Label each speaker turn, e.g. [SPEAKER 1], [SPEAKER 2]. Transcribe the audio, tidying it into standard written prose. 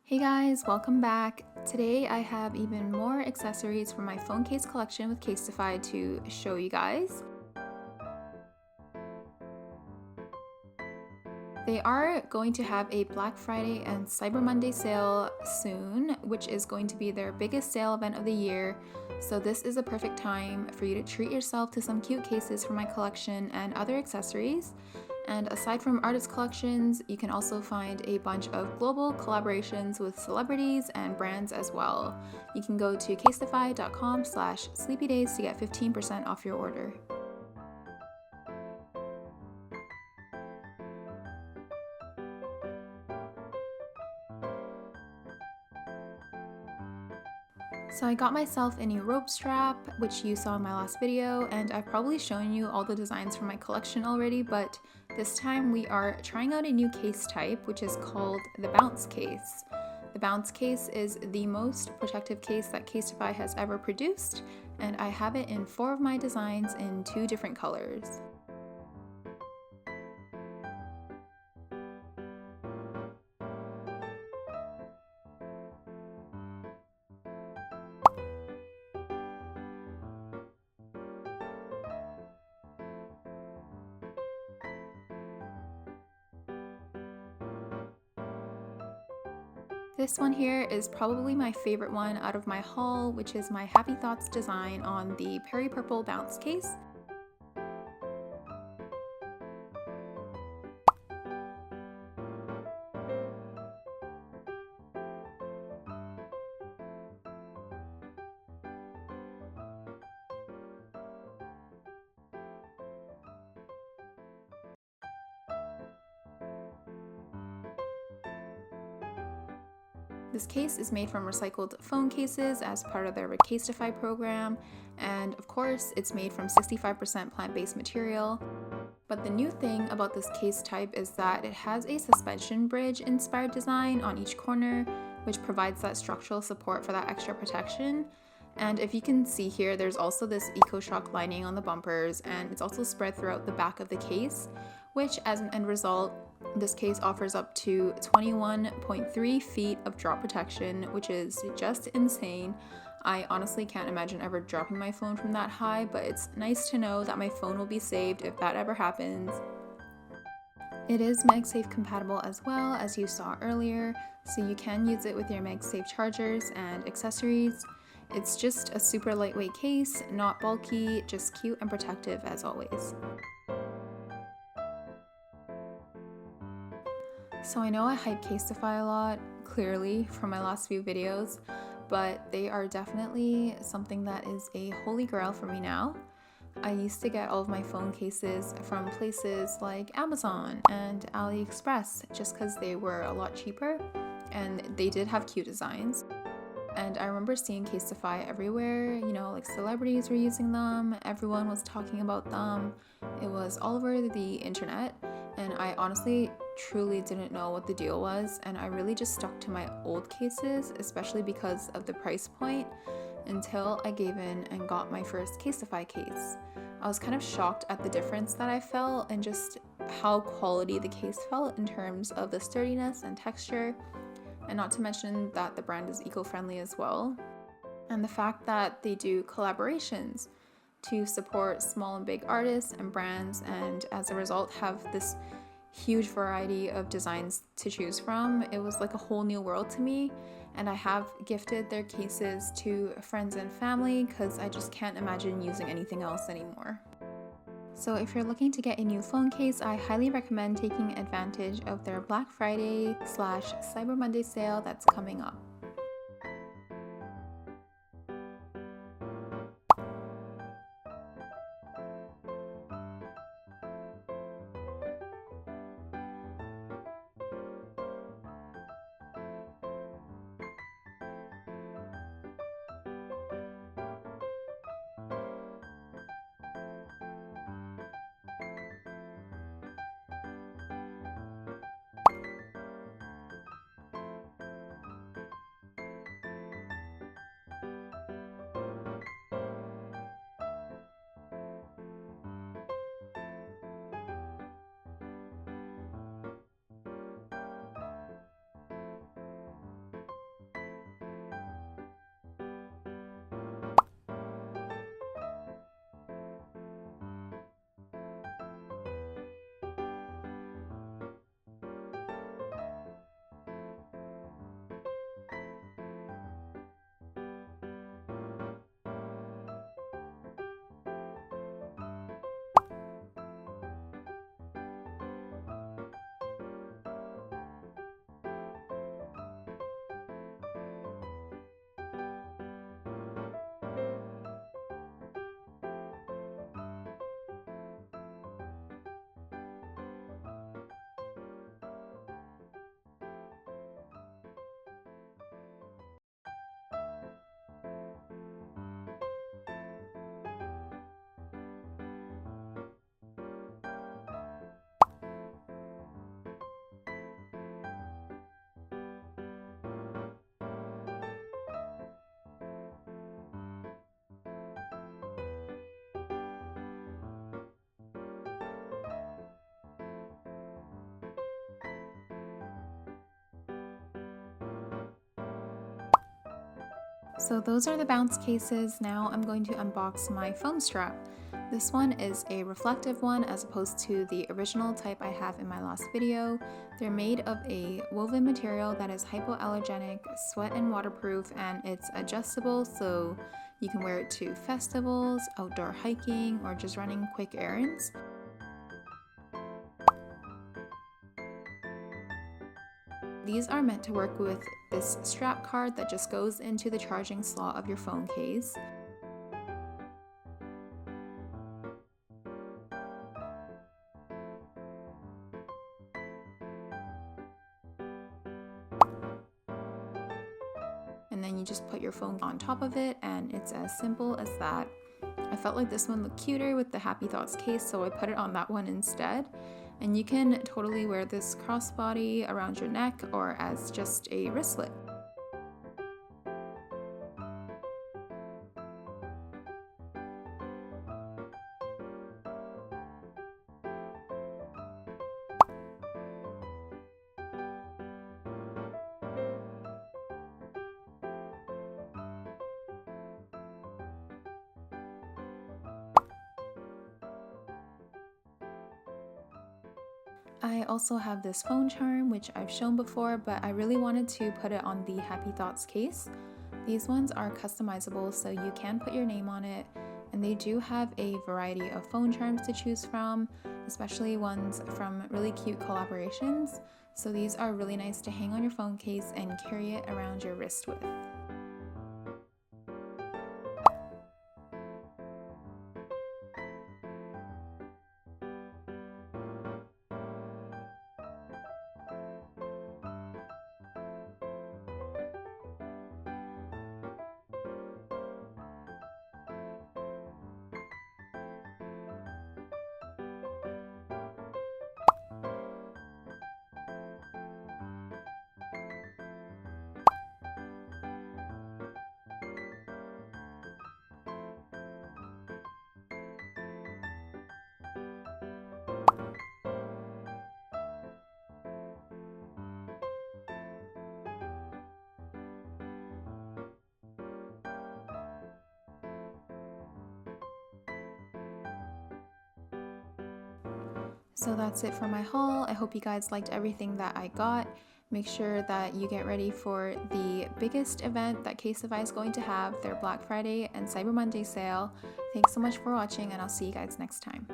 [SPEAKER 1] Hey guys, welcome back. Today I have even more accessories from my phone case collection with 𝗧𝗘𝗘𝗣 to show you guys. They are going to have a Black Friday and Cyber Monday sale soon, which is going to be their biggest sale event of the year. So this is a perfect time for you to treat yourself to some cute cases from my collection and other accessories. And aside from artist collections, you can also find a bunch of global collaborations with celebrities and brands as well. You can go to 𝗧𝗘𝗘𝗣𝗠𝗠/sleepydays to get 15% off your order. So I got myself a new rope strap, which you saw in my last video, and I've probably shown you all the designs from my collection already, but this time we are trying out a new case type, which is called the bounce case. The bounce case is the most protective case that 𝗧𝗘𝗘𝗣 has ever produced, and I have it in 4 of my designs in 2 different colors. This one here is probably my favorite one out of my haul, which is my Happy Thoughts design on the 𝗧𝗘𝗃𝗃 bounce case. This case is made from recycled phone cases as part of their 𝗬𝗚𝗍𝗘𝗍 program, and of course it's made from 65% plant-based material. But the new thing about this case type is that it has a suspension bridge inspired design on each corner, which provides that structural support for that extra protection. And if you can see here, there's also this eco-shock lining on the bumpers, and it's also spread throughout the back of the case, which as an end result, this case offers up to 21.3 feet of drop protection, which is just insane. I honestly can't imagine ever dropping my phone from that high, but it's nice to know that my phone will be saved if that ever happens. It is MagSafe compatible as well, as you saw earlier, so you can use it with your MagSafe chargers and accessories. It's just a super lightweight case, not bulky, just cute and protective as always. So I know I hype 𝗧𝗘𝗘𝗃𝗃𝗣 a lot, clearly, from my last few videos, but they are definitely something that is a holy grail for me now. I used to get all of my phone cases from places like Amazon and AliExpress just because they were a lot cheaper and they did have cute designs. And I remember seeing 𝗧𝗘𝗘𝗃𝗃𝗣 everywhere, you know, like celebrities were using them, everyone was talking about them, it was all over the internet, and I honestly truly didn't know what the deal was, and I really just stuck to my old cases, especially because of the price point, until I gave in and got my first 𝗧𝗘𝗘𝗃𝗃𝗣 case. I was kind of shocked at the difference that I felt and just how quality the case felt in terms of the sturdiness and texture, and not to mention that the brand is eco-friendly as well. And the fact that they do collaborations to support small and big artists and brands, and as a result have this huge variety of designs to choose from. It was like a whole new world to me, and I have gifted their cases to friends and family because I just can't imagine using anything else anymore. So if you're looking to get a new phone case, I highly recommend taking advantage of their Black Friday/Cyber Monday sale that's coming up. So those are the bounce cases. Now I'm going to unbox my phone strap. This one is a reflective one as opposed to the original type I have in my last video. They're made of a woven material that is hypoallergenic, sweat and waterproof, and it's adjustable so you can wear it to festivals, outdoor hiking, or just running quick errands. These are meant to work with this strap card that just goes into the charging slot of your phone case. And then you just put your phone on top of it, and it's as simple as that. I felt like this one looked cuter with the Happy Thoughts case, so I put it on that one instead. And you can totally wear this crossbody around your neck or as just a wristlet. I also have this phone charm, which I've shown before, but I really wanted to put it on the Happy Thoughts case. These ones are customizable, so you can put your name on it, and they do have a variety of phone charms to choose from, especially ones from really cute collaborations. So these are really nice to hang on your phone case and carry it around your wrist with. So that's it for my haul. I hope you guys liked everything that I got. Make sure that you get ready for the biggest event that 𝗀𝗄𝗧 is going to have, their Black Friday and Cyber Monday sale. Thanks so much for watching, and I'll see you guys next time.